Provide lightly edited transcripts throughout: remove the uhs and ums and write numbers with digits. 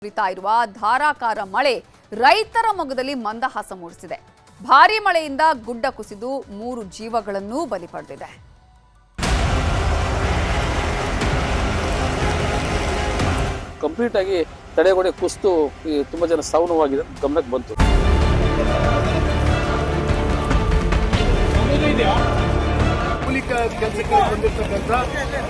ಸುರಿತಾ ಇರುವ ಧಾರಾಕಾರ ಮಳೆ ರೈತರ ಮೊಗದಲ್ಲಿ ಮಂದಹಾಸ ಮೂಡಿಸಿದೆ. ಭಾರೀ ಮಳೆಯಿಂದ ಗುಡ್ಡ ಕುಸಿದು 3 ಜೀವಗಳನ್ನು ಬಲಿ ಪಡೆದಿದೆ. ಕಂಪ್ಲೀಟ್ ಆಗಿ ತಡೆಗೋಡೆ ಕುಸಿದು ತುಂಬಾ ಜನ ಸಾವು ನೋವಾಗಿದೆ ಗಮನಕ್ಕೆ ಬಂತು. ಕೆಲಸಕ್ಕೆ ಬಂದಿರತಕ್ಕಂತ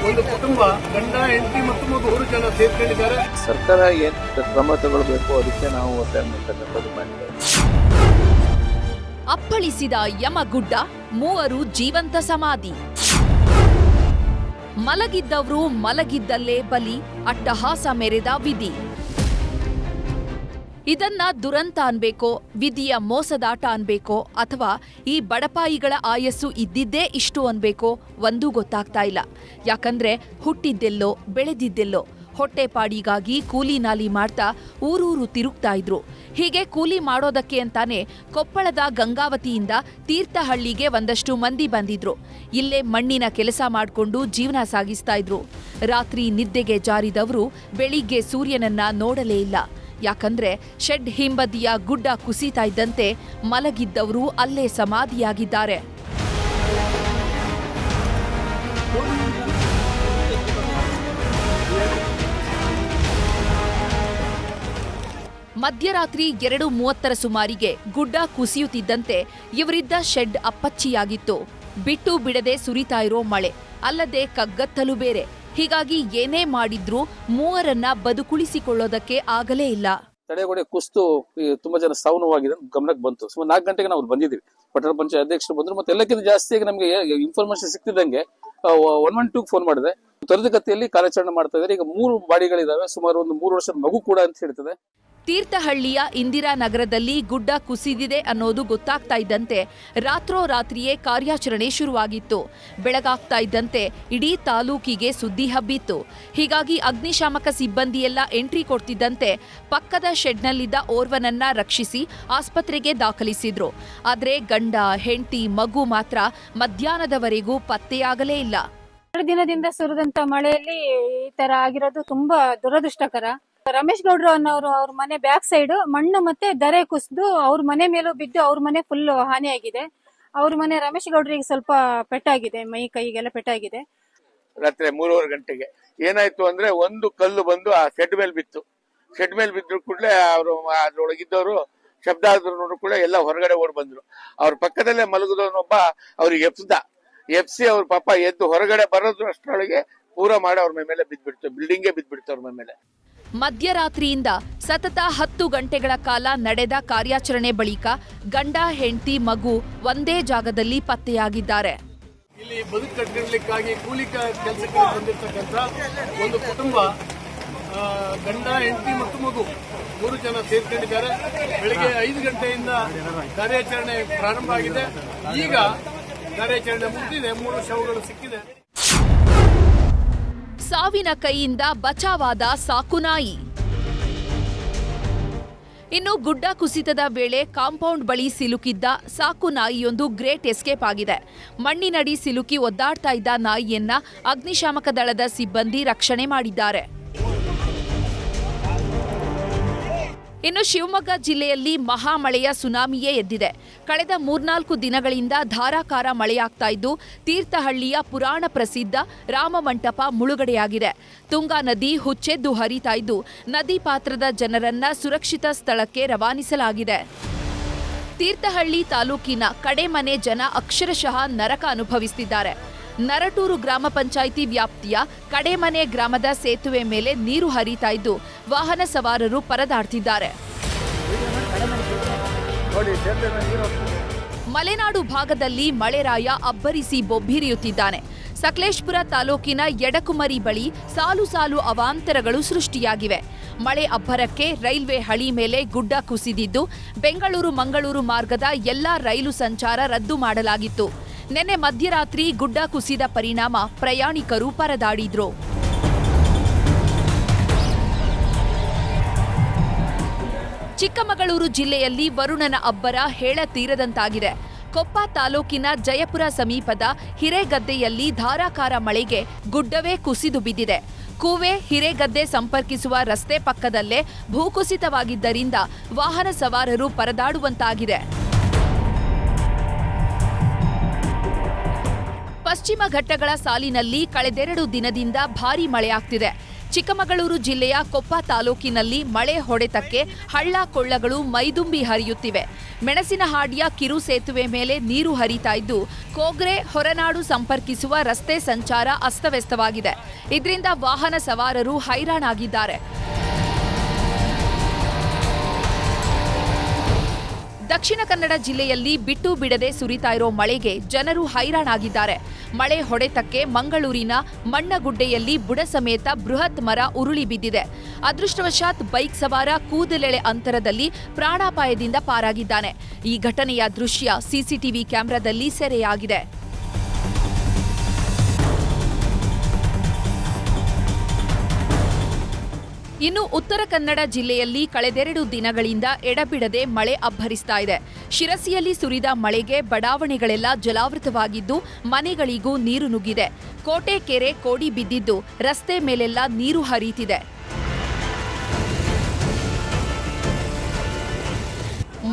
ಒಂದು ಕುಟುಂಬ ಗಂಡ ಹೆಂಡತಿ ಮತ್ತು 3 ಜನ ಸೇರ್ಕೊಂಡಿದ್ದಾರೆ. ಸರ್ಕಾರ ಏನ್ ಕ್ರಮ ತಗೊಳ್ಬೇಕು ಅದಕ್ಕೆ ನಾವು ಒತ್ತಾಯ ಮಾಡ್ತಕ್ಕಂಥದ್ದು ಮಾಡಿದ್ದೇವೆ. ಅಪ್ಪಳಿಸಿದ ಯಮಗುಡ್ಡ, 3 ಜೀವಂತ ಸಮಾಧಿ. ಮಲಗಿದ್ದವರು ಮಲಗಿದ್ದಲ್ಲೇ ಬಲಿ, ಅಟ್ಟಹಾಸ ಮೆರೆದ ವಿಧಿ. ಇದನ್ನ ದುರಂತ ಅನ್ಬೇಕೋ, ವಿಧಿಯ ಮೋಸದಾಟ ಅನ್ಬೇಕೋ, ಅಥವಾ ಈ ಬಡಪಾಯಿಗಳ ಆಯಸ್ಸು ಇದ್ದಿದ್ದೇ ಇಷ್ಟು ಅನ್ಬೇಕೋ ಒಂದೂ ಗೊತ್ತಾಗ್ತಾ ಇಲ್ಲ. ಯಾಕಂದ್ರೆ ಹುಟ್ಟಿದ್ದೆಲ್ಲೋ ಬೆಳೆದಿದ್ದೆಲ್ಲೋ, ಹೊಟ್ಟೆಪಾಡಿಗಾಗಿ ಕೂಲಿ ನಾಲಿ ಮಾಡ್ತಾ ಊರೂರು ತಿರುಗ್ತಾ ಇದ್ರು. ಹೀಗೆ ಕೂಲಿ ಮಾಡೋದಕ್ಕೆ ಅಂತಾನೆ ಕೊಪ್ಪಳದ ಗಂಗಾವತಿಯಿಂದ ತೀರ್ಥಹಳ್ಳಿಗೆ ಒಂದಷ್ಟು ಮಂದಿ ಬಂದಿದ್ರು. ಇಲ್ಲೇ ಮಣ್ಣಿನ ಕೆಲಸ ಮಾಡಿಕೊಂಡು ಜೀವನ ಸಾಗಿಸ್ತಾ ಇದ್ರು. ರಾತ್ರಿ ನಿದ್ದೆಗೆ ಜಾರಿದವರು ಬೆಳಿಗ್ಗೆ ಸೂರ್ಯನನ್ನ ನೋಡಲೇ ಇಲ್ಲ. ಯಾಕಂದ್ರೆ ಶೆಡ್ ಹಿಂಬದಿಯ ಗುಡ್ಡ ಕುಸಿತಾ ಇದ್ದಂತೆ ಮಲಗಿದ್ದವರು ಅಲ್ಲೇ ಸಮಾಧಿಯಾಗಿದ್ದಾರೆ. ಮಧ್ಯರಾತ್ರಿ 2:30 ಸುಮಾರಿಗೆ ಗುಡ್ಡ ಕುಸಿಯುತ್ತಿದ್ದಂತೆ ಇವರಿದ್ದ ಶೆಡ್ ಅಪ್ಪಚ್ಚಿಯಾಗಿತ್ತು. ಬಿಟ್ಟು ಬಿಡದೆ ಸುರಿತಾ ಇರೋ ಮಳೆ, ಅಲ್ಲದೆ ಕಗ್ಗತ್ತಲು ಬೇರೆ. ಹೀಗಾಗಿ ಏನೇ ಮಾಡಿದ್ರೂ 3ರನ್ನ ಬದುಕುಳಿಸಿಕೊಳ್ಳೋದಕ್ಕೆ ಆಗಲೇ ಇಲ್ಲ. ತಡೆಗೋಡೆ ಕುಸಿದು ತುಂಬಾ ಜನ ಸಾವು ನೋವಾಗಿದೆ ಗಮನಕ್ಕೆ ಬಂತು. ಸುಮಾರು 4 ಗಂಟೆಗೆ ನಾವು ಬಂದಿದ್ದೀವಿ. ಪಟ್ಟಣ ಪಂಚಾಯತ್ ಅಧ್ಯಕ್ಷರು ಬಂದ್ರು. ಮತ್ತೆ ಎಲ್ಲಕ್ಕಿಂತ ಜಾಸ್ತಿಯಾಗಿ ನಮಗೆ ಇನ್ಫಾರ್ಮೇಶನ್ ಸಿಕ್ತಿದ್ದಂಗೆ 112 ಫೋನ್ ಮಾಡಿದೆ. ತ್ವರಿತಗತಿಯಲ್ಲಿ ಕಾರ್ಯಾಚರಣೆ ಮಾಡ್ತಾ ಇದ್ದಾರೆ. ಈಗ 3 ಬಾಡಿಗಳಿದಾವೆ. ಸುಮಾರು ಒಂದು 3 ವರ್ಷದ ಮಗು ಕೂಡ ಅಂತ ಹೇಳ್ತದೆ. ತೀರ್ಥಹಳ್ಳಿಯ ಇಂದಿರಾನಗರದಲ್ಲಿ ಗುಡ್ಡ ಕುಸಿದಿದೆ ಅನ್ನೋದು ಗೊತ್ತಾಗ್ತಾ ಇದ್ದಂತೆ ರಾತ್ರೋರಾತ್ರಿಯೇ ಕಾರ್ಯಾಚರಣೆ ಶುರುವಾಗಿತ್ತು. ಬೆಳಗಾಗ್ತಾ ಇದ್ದಂತೆ ಇಡೀ ತಾಲೂಕಿಗೆ ಸುದ್ದಿ ಹಬ್ಬಿತ್ತು. ಹೀಗಾಗಿ ಅಗ್ನಿಶಾಮಕ ಸಿಬ್ಬಂದಿಯೆಲ್ಲ ಎಂಟ್ರಿ ಕೊಡ್ತಿದ್ದಂತೆ ಪಕ್ಕದ ಶೆಡ್ನಲ್ಲಿದ್ದ ಓರ್ವನನ್ನ ರಕ್ಷಿಸಿ ಆಸ್ಪತ್ರೆಗೆ ದಾಖಲಿಸಿದ್ರು. ಆದ್ರೆ ಗಂಡ, ಹೆಂಡತಿ, ಮಗು ಮಾತ್ರ ಮಧ್ಯಾಹ್ನದವರೆಗೂ ಪತ್ತೆಯಾಗಲೇ ಇಲ್ಲ. 2 ದಿನದಿಂದ ಸುರಿದಂತ ಮಳೆಯಲ್ಲಿ ಈ ತರ ಆಗಿರೋದು ತುಂಬಾ ದುರದೃಷ್ಟಕರ. ರಮೇಶ್ ಗೌಡ್ರು ಅನ್ನೋರು ಅವ್ರ ಮನೆ ಬ್ಯಾಕ್ ಸೈಡ್ ಮಣ್ಣು ಮತ್ತೆ ದರೆ ಕುಸಿದು ಅವ್ರ ಮನೆ ಮೇಲೂ ಬಿದ್ದು ಅವ್ರ ಮನೆ ಫುಲ್ ಹಾನಿಯಾಗಿದೆ. ಅವ್ರ ಮನೆ ರಮೇಶ್ ಗೌಡ್ರಿಗೆ ಸ್ವಲ್ಪ ಪೆಟ್ಟಾಗಿದೆ, ಮೈ ಕೈಗೆಲ್ಲ ಪೆಟ್ಟಾಗಿದೆ. ರಾತ್ರಿ 3:30 ಗಂಟೆಗೆ ಏನಾಯ್ತು ಅಂದ್ರೆ ಒಂದು ಕಲ್ಲು ಬಂದು ಆ ಶೆಡ್ ಮೇಲೆ ಬಿತ್ತು. ಶೆಡ್ ಮೇಲೆ ಬಿದ್ರು ಕೂಡಲೇ ಅವರು ಅದ್ರೊಳಗಿದ್ದವರು ಶಬ್ದ ಆದ್ರು ಕೂಡ ಎಲ್ಲ ಹೊರಗಡೆ ಓಡ್ ಬಂದ್ರು. ಅವ್ರ ಪಕ್ಕದಲ್ಲೇ ಮಲಗಿದವನೊಬ್ಬ ಅವ್ರಿಗೆ ಎಪ್ಸಿ ಅವ್ರ ಪಾಪ ಎದ್ದು ಹೊರಗಡೆ ಬರೋದು ಅಷ್ಟರೊಳಗೆ ಪೂರ ಮಾಡಿ ಅವ್ರ ಮೇಲೆ ಬಿದ್ದ್ಬಿಡ್ತು. ಬಿಲ್ಡಿಂಗೇ ಬಿದ್ದ್ಬಿಡ್ತು ಅವ್ರ ಮೇಲೆ. ಮಧ್ಯರಾತ್ರಿಯಿಂದ ಸತತ 10 ಗಂಟೆಗಳ ಕಾಲ ನಡೆದ ಕಾರ್ಯಾಚರಣೆ ಬಳಿಕ ಗಂಡ, ಹೆಂಡತಿ, ಮಗು ಒಂದೇ ಜಾಗದಲ್ಲಿ ಪತ್ತೆಯಾಗಿದ್ದಾರೆ. ಇಲ್ಲಿ ಬದುಕು ಕಟ್ಕೊಳ್ಳಿಕ್ಕಾಗಿ ಕೂಲಿ ಕೆಲಸಕ್ಕೆ ಬಂದಿರತಕ್ಕಂತ ಒಂದು ಕುಟುಂಬ ಗಂಡ, ಹೆಂಡತಿ ಮತ್ತು ಮಗು 3 ಜನ ಸೇರ್ಕೊಂಡಿದ್ದಾರೆ. ಬೆಳಿಗ್ಗೆ 5 ಗಂಟೆಯಿಂದ ಕಾರ್ಯಾಚರಣೆ ಪ್ರಾರಂಭ ಆಗಿದೆ. ಈಗ ಕಾರ್ಯಾಚರಣೆ ಮುಗಿದಿದೆ. 3 ಶವಗಳು ಸಿಕ್ಕಿದೆ. ಸಾವಿನ ಕೈಯಿಂದ ಬಚಾವಾದ ಸಾಕುನಾಯಿ. ಇನ್ನು ಗುಡ್ಡ ಕುಸಿತದ ವೇಳೆ ಕಾಂಪೌಂಡ್ ಬಳಿ ಸಿಲುಕಿದ್ದ ಸಾಕುನಾಯಿಯೊಂದು ಗ್ರೇಟ್ ಎಸ್ಕೇಪ್ ಆಗಿದೆ. ಮಣ್ಣಿನಡಿ ಸಿಲುಕಿ ಒದ್ದಾಡ್ತಾ ಇದ್ದ ನಾಯಿಯನ್ನ ಅಗ್ನಿಶಾಮಕ ದಳದ ಸಿಬ್ಬಂದಿ ರಕ್ಷಣೆ ಮಾಡಿದ್ದಾರೆ. ಇನ್ನು ಶಿವಮೊಗ್ಗ ಜಿಲ್ಲೆಯಲ್ಲಿ ಮಹಾಮಳೆಯ ಸುನಾಮಿಯೇ ಎದ್ದಿದೆ. ಕಳೆದ 3-4 ದಿನಗಳಿಂದ ಧಾರಾಕಾರ ಮಳೆಯಾಗ್ತಾ ಇದ್ದು ತೀರ್ಥಹಳ್ಳಿಯ ಪುರಾಣ ಪ್ರಸಿದ್ಧ ರಾಮಮಂಟಪ ಮುಳುಗಡೆಯಾಗಿದೆ. ತುಂಗಾ ನದಿ ಹುಚ್ಚೆದ್ದು ಹರಿತಾ ಇದ್ದು ನದಿ ಪಾತ್ರದ ಜನರನ್ನ ಸುರಕ್ಷಿತ ಸ್ಥಳಕ್ಕೆ ರವಾನಿಸಲಾಗಿದೆ. ತೀರ್ಥಹಳ್ಳಿ ತಾಲೂಕಿನ ಕಡೆಮನೆ ಜನ ಅಕ್ಷರಶಃ ನರಕ ಅನುಭವಿಸುತ್ತಿದ್ದಾರೆ. ನರಟೂರು ಗ್ರಾಮ ಪಂಚಾಯಿತಿ ವ್ಯಾಪ್ತಿಯ ಕಡೆಮನೆ ಗ್ರಾಮದ ಸೇತುವೆ ಮೇಲೆ ನೀರು ಹರಿತಾ ಇದ್ದು ವಾಹನ ಸವಾರರು ಪರದಾಡ್ತಿದ್ದಾರೆ. ಮಲೆನಾಡು ಭಾಗದಲ್ಲಿ ಮಳೆರಾಯ ಅಬ್ಬರಿಸಿ ಬೊಬ್ಬಿರಿಯುತ್ತಿದ್ದಾನೆ. ಸಕಲೇಶಪುರ ತಾಲೂಕಿನ ಯಡಕುಮರಿ ಬಳಿ ಸಾಲು ಸಾಲು ಅವಾಂತರಗಳು ಸೃಷ್ಟಿಯಾಗಿವೆ. ಮಳೆ ಅಬ್ಬರಕ್ಕೆ ರೈಲ್ವೆ ಹಳಿ ಮೇಲೆ ಗುಡ್ಡ ಕುಸಿದಿದ್ದು ಬೆಂಗಳೂರು ಮಂಗಳೂರು ಮಾರ್ಗದ ಎಲ್ಲಾ ರೈಲು ಸಂಚಾರ ರದ್ದು ಮಾಡಲಾಗಿತ್ತು. ನಿನ್ನೆ ಮಧ್ಯರಾತ್ರಿ ಗುಡ್ಡ ಕುಸಿದ ಪರಿಣಾಮ ಪ್ರಯಾಣಿಕರು ಪರದಾಡಿದ್ರು. ಚಿಕ್ಕಮಗಳೂರು ಜಿಲ್ಲೆಯಲ್ಲಿ ವರುಣನ ಅಬ್ಬರ ಹೇಳತೀರದಂತಾಗಿದೆ. ಕೊಪ್ಪ ತಾಲೂಕಿನ ಜಯಪುರ ಸಮೀಪದ ಹಿರೇಗದ್ದೆಯಲ್ಲಿ ಧಾರಾಕಾರ ಮಳೆಗೆ ಗುಡ್ಡವೇ ಕುಸಿದು ಬಿದ್ದಿದೆ. ಕೂವೆ ಹಿರೇಗದ್ದೆ ಸಂಪರ್ಕಿಸುವ ರಸ್ತೆ ಪಕ್ಕದಲ್ಲೇ ಭೂಕುಸಿತವಾಗಿದ್ದರಿಂದ ವಾಹನ ಸವಾರರು ಪರದಾಡುವಂತಾಗಿದೆ. ಪಶ್ಚಿಮ ಘಟ್ಟಗಳ ಸಾಲಿನಲ್ಲಿ ಕಳೆದೆರಡು ದಿನದಿಂದ ಭಾರೀ ಮಳೆಯಾಗ್ತಿದೆ. ಚಿಕ್ಕಮಗಳೂರು ಜಿಲ್ಲೆಯ ಕೊಪ್ಪ ತಾಲೂಕಿನಲ್ಲಿ ಮಳೆ ಹೊಡೆತಕ್ಕೆ ಹಳ್ಳ ಕೊಳ್ಳಗಳು ಮೈದುಂಬಿ ಹರಿಯುತ್ತಿವೆ. ಮೆಣಸಿನಹಾಡಿಯ ಕಿರು ಸೇತುವೆ ಮೇಲೆ ನೀರು ಹರಿತಾ ಇದ್ದು, ಕೋಗ್ರೆ ಹೊರನಾಡು ಸಂಪರ್ಕಿಸುವ ರಸ್ತೆ ಸಂಚಾರ ಅಸ್ತವ್ಯಸ್ತವಾಗಿದೆ. ಇದರಿಂದ ವಾಹನ ಸವಾರರು ಹೈರಾಣಾಗಿದ್ದಾರೆ. ದಕ್ಷಿಣ ಕನ್ನಡ ಜಿಲ್ಲೆಯಲ್ಲಿ ಬಿಟ್ಟು ಬಿಡದೆ ಸುರಿತಾ ಇರೋ ಮಳೆಗೆ ಜನರು ಹೈರಾಣಾಗಿದ್ದಾರೆ. ಮಳೆ ಹೊಡೆತಕ್ಕೆ ಮಂಗಳೂರಿನ ಮಣ್ಣಗುಡ್ಡೆಯಲ್ಲಿ ಬುಡ ಸಮೇತ ಬೃಹತ್ ಮರ ಉರುಳಿ ಬಿದ್ದಿದೆ. ಅದೃಷ್ಟವಶಾತ್ ಬೈಕ್ ಸವಾರ ಕೂದಲೆಳೆ ಅಂತರದಲ್ಲಿ ಪ್ರಾಣಾಪಾಯದಿಂದ ಪಾರಾಗಿದ್ದಾನೆ. ಈ ಘಟನೆಯ ದೃಶ್ಯ ಸಿಸಿಟಿವಿ ಕ್ಯಾಮೆರಾದಲ್ಲಿ ಸೆರೆಯಾಗಿದೆ. ಇನ್ನು ಉತ್ತರ ಕನ್ನಡ ಜಿಲ್ಲೆಯಲ್ಲಿ ಕಳೆದೆರಡು ದಿನಗಳಿಂದ ಎಡಬಿಡದೆ ಮಳೆ ಅಬ್ಬರಿಸ್ತಾ ಇದೆ. ಶಿರಸಿಯಲ್ಲಿ ಸುರಿದ ಮಳೆಗೆ ಬಡಾವಣೆಗಳೆಲ್ಲ ಜಲಾವೃತವಾಗಿದ್ದು, ಮನೆಗಳಿಗೂ ನೀರು ನುಗ್ಗಿದೆ. ಕೋಟೆ ಕೆರೆ ಕೋಡಿ ಬಿದ್ದಿದ್ದು, ರಸ್ತೆ ಮೇಲೆಲ್ಲ ನೀರು ಹರಿಯುತ್ತಿದೆ.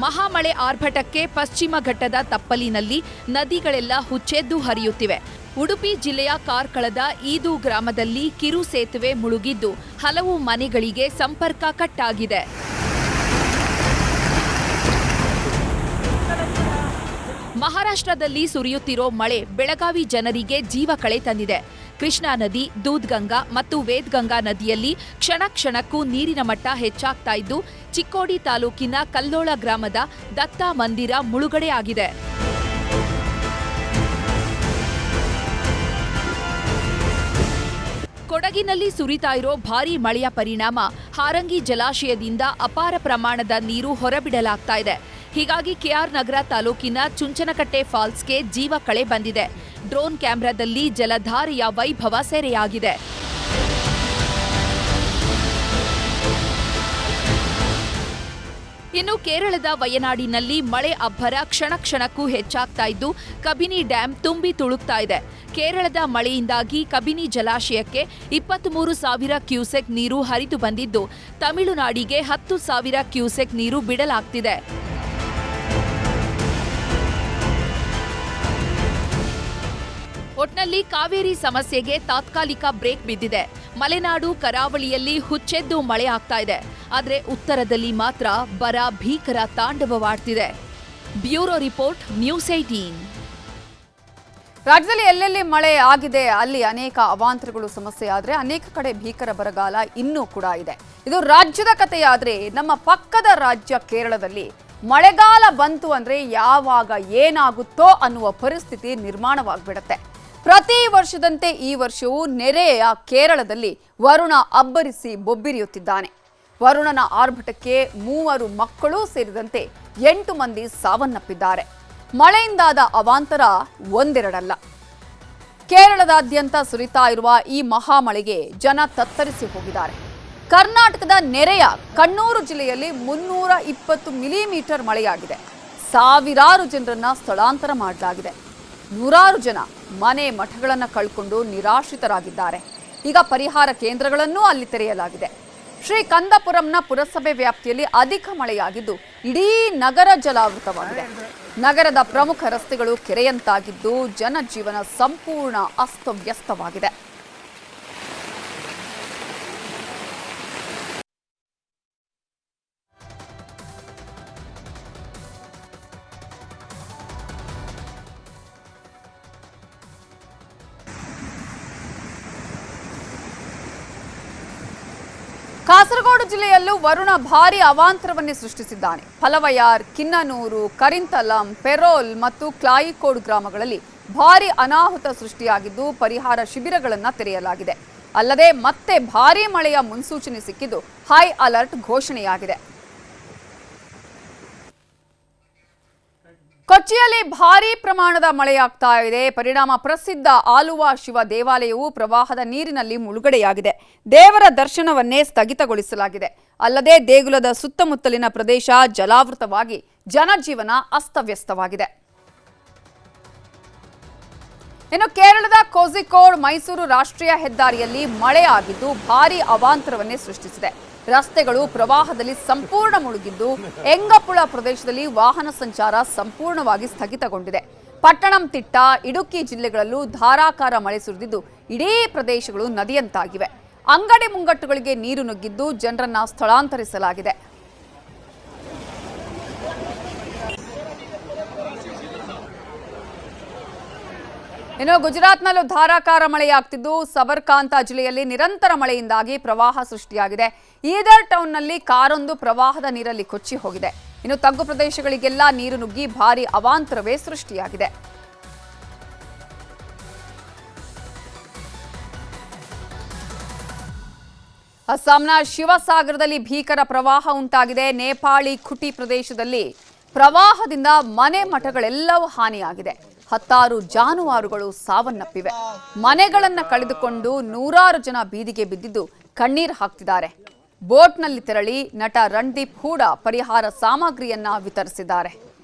ಮಹಾಮಳೆ ಆರ್ಭಟಕ್ಕೆ ಪಶ್ಚಿಮ ಘಟ್ಟದ ತಪ್ಪಲಿನಲ್ಲಿ ನದಿಗಳೆಲ್ಲ ಹುಚ್ಚೆದ್ದು ಹರಿಯುತ್ತಿವೆ. ಉಡುಪಿ ಜಿಲ್ಲೆಯ ಕಾರ್ಕಳದ ಈದು ಗ್ರಾಮದಲ್ಲಿ ಕಿರು ಸೇತುವೆ ಮುಳುಗಿದ್ದು, ಹಲವು ಮನೆಗಳಿಗೆ ಸಂಪರ್ಕ ಕಟ್ಟಾಗಿದೆ. ಮಹಾರಾಷ್ಟ್ರದಲ್ಲಿ ಸುರಿಯುತ್ತಿರೋ ಮಳೆ ಬೆಳಗಾವಿ ಜನರಿಗೆ ಜೀವ ಕಳೆ ತಂದಿದೆ. ಕೃಷ್ಣಾ ನದಿ, ದೂದ್ಗಂಗಾ ಮತ್ತು ವೇದ್ಗಂಗಾ ನದಿಯಲ್ಲಿ ಕ್ಷಣ ಕ್ಷಣಕ್ಕೂ ನೀರಿನ ಮಟ್ಟ ಹೆಚ್ಚಾಗ್ತಾ ಇದ್ದು, ಚಿಕ್ಕೋಡಿ ತಾಲೂಕಿನ ಕಲ್ಲೋಳ ಗ್ರಾಮದ ದತ್ತಾ ಮಂದಿರ ಮುಳುಗಡೆಯಾಗಿದೆ. ಕೊಡಗಿನಲ್ಲಿ ಸುರಿತಾ ಇರೋ ಭಾರೀ ಮಳೆಯ ಪರಿಣಾಮ ಹಾರಂಗಿ ಜಲಾಶಯದಿಂದ ಅಪಾರ ಪ್ರಮಾಣದ ನೀರು ಹೊರಬಿಡಲಾಗ್ತಾ ಇದೆ. ಹೀಗಾಗಿ ಕೆಆರ್ ನಗರ ತಾಲೂಕಿನ ಚುಂಚನಕಟ್ಟೆ ಫಾಲ್ಸ್ಗೆ ಜೀವ ಕಳೆ ಬಂದಿದೆ. ಡ್ರೋನ್ ಕ್ಯಾಮೆರಾದಲ್ಲಿ ಜಲಧಾರೆಯ ವೈಭವ ಸೆರೆಯಾಗಿದೆ. ಇನ್ನು ಕೇರಳದ ವಯನಾಡಿನಲ್ಲಿ ಮಳೆ ಅಬ್ಬರ ಕ್ಷಣ ಕ್ಷಣಕ್ಕೂ ಹೆಚ್ಚಾಗ್ತಾ ಇದ್ದು, ಕಬಿನಿ ಡ್ಯಾಂ ತುಂಬಿ ತುಳುಕ್ತಾ ಇದೆ. ಕೇರಳದ ಮಳೆಯಿಂದಾಗಿ ಕಬಿನಿ ಜಲಾಶಯಕ್ಕೆ 23,000 ಕ್ಯೂಸೆಕ್ ನೀರು ಹರಿದು ಬಂದಿದ್ದು, ತಮಿಳುನಾಡಿಗೆ 10,000 ಕ್ಯೂಸೆಕ್ ನೀರು ಬಿಡಲಾಗ್ತಿದೆ. ಒಟ್ನಲ್ಲಿ ಕಾವೇರಿ ಸಮಸ್ಯೆಗೆ ತಾತ್ಕಾಲಿಕ ಬ್ರೇಕ್ ಬಿದ್ದಿದೆ. ಮಲೆನಾಡು ಕರಾವಳಿಯಲ್ಲಿ ಹುಚ್ಚೆದ್ದು ಮಳೆ ಆಗ್ತಾ ಇದೆ. ಆದರೆ ಉತ್ತರದಲ್ಲಿ ಮಾತ್ರ ಬರ ಭೀಕರ ತಾಂಡವವಾಡ್ತಿದೆ. Bureau report, news 18. ರಾಜ್ಯದಲ್ಲಿ ಎಲ್ಲೆಲ್ಲಿ ಮಳೆ ಆಗಿದೆ ಅಲ್ಲಿ ಅನೇಕ ಅವಾಂತರಗಳು ಸಮಸ್ಯೆ ಆದರೆ ಅನೇಕ ಕಡೆ ಭೀಕರ ಬರಗಾಲ ಇನ್ನೂ ಕೂಡ ಇದೆ. ಇದು ರಾಜ್ಯದ ಕಥೆಯಾದ್ರೆ ನಮ್ಮ ಪಕ್ಕದ ರಾಜ್ಯ ಕೇರಳದಲ್ಲಿ ಮಳೆಗಾಲ ಬಂತು ಅಂದ್ರೆ ಯಾವಾಗ ಏನಾಗುತ್ತೋ ಅನ್ನುವ ಪರಿಸ್ಥಿತಿ ನಿರ್ಮಾಣವಾಗ್ಬಿಡತ್ತೆ. ಪ್ರತಿ ವರ್ಷದಂತೆ ಈ ವರ್ಷವೂ ನೆರೆಯ ಕೇರಳದಲ್ಲಿ ವರುಣ ಅಬ್ಬರಿಸಿ ಬೊಬ್ಬಿರಿಯುತ್ತಿದ್ದಾನೆ. ವರುಣನ ಆರ್ಭಟಕ್ಕೆ 3 ಮಕ್ಕಳು ಸೇರಿದಂತೆ 8 ಮಂದಿ ಸಾವನ್ನಪ್ಪಿದ್ದಾರೆ. ಮಳೆಯಿಂದಾದ ಅವಾಂತರ ಒಂದೆರಡಲ್ಲ. ಕೇರಳದಾದ್ಯಂತ ಸುರಿತಾ ಇರುವ ಈ ಮಹಾಮಳೆಗೆ ಜನ ತತ್ತರಿಸಿ ಹೋಗಿದ್ದಾರೆ. ಕರ್ನಾಟಕದ ನೆರೆಯ ಕಣ್ಣೂರು ಜಿಲ್ಲೆಯಲ್ಲಿ 320 ಮಿಲಿಮೀಟರ್ ಮಳೆಯಾಗಿದೆ. ಸಾವಿರಾರು ಜನರನ್ನ ಸ್ಥಳಾಂತರ ಮಾಡಲಾಗಿದೆ. ನೂರಾರು ಜನ ಮನೆ ಮಠಗಳನ್ನು ಕಳ್ಕೊಂಡು ನಿರಾಶ್ರಿತರಾಗಿದ್ದಾರೆ. ಈಗ ಪರಿಹಾರ ಕೇಂದ್ರಗಳನ್ನೂ ಅಲ್ಲಿ ತೆರೆಯಲಾಗಿದೆ. ಶ್ರೀ ಕಂದಪುರಂನ ಪುರಸಭೆ ವ್ಯಾಪ್ತಿಯಲ್ಲಿ ಅಧಿಕ ಮಳೆಯಾಗಿದ್ದು ಇಡೀ ನಗರ ಜಲಾವೃತವಾಗಿದೆ. ನಗರದ ಪ್ರಮುಖ ರಸ್ತೆಗಳು ಕೆರೆಯಂತಾಗಿದ್ದು ಜನಜೀವನ ಸಂಪೂರ್ಣ ಅಸ್ತವ್ಯಸ್ತವಾಗಿದೆ. ಕಾಸರಗೋಡು ಜಿಲ್ಲೆಯಲ್ಲೂ ವರುಣ ಭಾರೀ ಅವಾಂತರವನ್ನೇ ಸೃಷ್ಟಿಸಿದ್ದಾನೆ. ಫಲವಯಾರ್, ಕಿನ್ನನೂರು, ಕರಿಂತಲಂ, ಪೆರೋಲ್ ಮತ್ತು ಕ್ಲಾಯಿಕೋಡ್ ಗ್ರಾಮಗಳಲ್ಲಿ ಭಾರೀ ಅನಾಹುತ ಸೃಷ್ಟಿಯಾಗಿದ್ದು ಪರಿಹಾರ ಶಿಬಿರಗಳನ್ನು ತೆರೆಯಲಾಗಿದೆ. ಅಲ್ಲದೆ ಮತ್ತೆ ಭಾರೀ ಮಳೆಯ ಮುನ್ಸೂಚನೆ ಸಿಕ್ಕಿದ್ದು ಹೈ ಅಲರ್ಟ್ ಘೋಷಣೆಯಾಗಿದೆ. ಕೊಚ್ಚಿಯಲ್ಲಿ ಭಾರೀ ಪ್ರಮಾಣದ ಮಳೆಯಾಗ್ತಾ ಇದೆ. ಪರಿಣಾಮ ಪ್ರಸಿದ್ಧ ಆಲುವಾ ಶಿವ ದೇವಾಲಯವು ಪ್ರವಾಹದ ನೀರಿನಲ್ಲಿ ಮುಳುಗಡೆಯಾಗಿದೆ. ದೇವರ ದರ್ಶನವನ್ನೇ ಸ್ಥಗಿತಗೊಳಿಸಲಾಗಿದೆ. ಅಲ್ಲದೆ ದೇಗುಲದ ಸುತ್ತಮುತ್ತಲಿನ ಪ್ರದೇಶ ಜಲಾವೃತವಾಗಿ ಜನಜೀವನ ಅಸ್ತವ್ಯಸ್ತವಾಗಿದೆ. ಇನ್ನು ಕೇರಳದ ಕೋಝಿಕೋಡ್ ಮೈಸೂರು ರಾಷ್ಟ್ರೀಯ ಹೆದ್ದಾರಿಯಲ್ಲಿ ಮಳೆ ಆಗಿದ್ದು ಭಾರೀ ಅವಾಂತರವನ್ನೇ ಸೃಷ್ಟಿಸಿದೆ. ರಸ್ತೆಗಳು ಪ್ರವಾಹದಲ್ಲಿ ಸಂಪೂರ್ಣ ಮುಳುಗಿದ್ದು ಎಂಗಪುಳ ಪ್ರದೇಶದಲ್ಲಿ ವಾಹನ ಸಂಚಾರ ಸಂಪೂರ್ಣವಾಗಿ ಸ್ಥಗಿತಗೊಂಡಿದೆ. ಪಟ್ಟಣಂತಿಟ್ಟ, ಇಡುಕ್ಕಿ ಜಿಲ್ಲೆಗಳಲ್ಲೂ ಧಾರಾಕಾರ ಮಳೆ ಸುರಿದಿದ್ದು ಇಡೀ ಪ್ರದೇಶಗಳು ನದಿಯಂತಾಗಿವೆ. ಅಂಗಡಿ ಮುಂಗಟ್ಟುಗಳಿಗೆ ನೀರು ನುಗ್ಗಿದ್ದು ಜನರನ್ನ ಸ್ಥಳಾಂತರಿಸಲಾಗಿದೆ. ಇನ್ನು ಗುಜರಾತ್ನಲ್ಲೂ ಧಾರಾಕಾರ ಮಳೆಯಾಗ್ತಿದ್ದು ಸಬರ್ಕಾಂತ ಜಿಲ್ಲೆಯಲ್ಲಿ ನಿರಂತರ ಮಳೆಯಿಂದಾಗಿ ಪ್ರವಾಹ ಸೃಷ್ಟಿಯಾಗಿದೆ. ಈದರ್ ಟೌನ್ನಲ್ಲಿ ಕಾರೊಂದು ಪ್ರವಾಹದ ನೀರಲ್ಲಿ ಕೊಚ್ಚಿ ಹೋಗಿದೆ. ಇನ್ನು ತಗ್ಗು ಪ್ರದೇಶಗಳಿಗೆಲ್ಲ ನೀರು ನುಗ್ಗಿ ಭಾರೀ ಅವಾಂತರವೇ ಸೃಷ್ಟಿಯಾಗಿದೆ. ಅಸ್ಸಾಂನ ಶಿವಸಾಗರದಲ್ಲಿ ಭೀಕರ ಪ್ರವಾಹ ಉಂಟಾಗಿದೆ. ನೇಪಾಳಿ ಖುಟಿ ಪ್ರದೇಶದಲ್ಲಿ ಪ್ರವಾಹದಿಂದ ಮನೆ ಮಠಗಳೆಲ್ಲವೂ ಹಾನಿಯಾಗಿದೆ. 10 ಜಾನುವಾರುಗಳು ಸಾವನ್ನಪ್ಪಿವೆ. ಮನೆಗಳನ್ನು ಕಳೆದುಕೊಂಡು ನೂರಾರು ಜನ ಬೀದಿಗೆ ಬಿದ್ದಿದ್ದು ಕಣ್ಣೀರು ಹಾಕ್ತಿದ್ದಾರೆ. ಬೋಟ್ನಲ್ಲಿ ತೆರಳಿ ನಟ ರಣದೀಪ್ ಹೂಡಾ ಪರಿಹಾರ ಸಾಮಗ್ರಿಯನ್ನ ವಿತರಿಸಿದ್ದಾರೆ.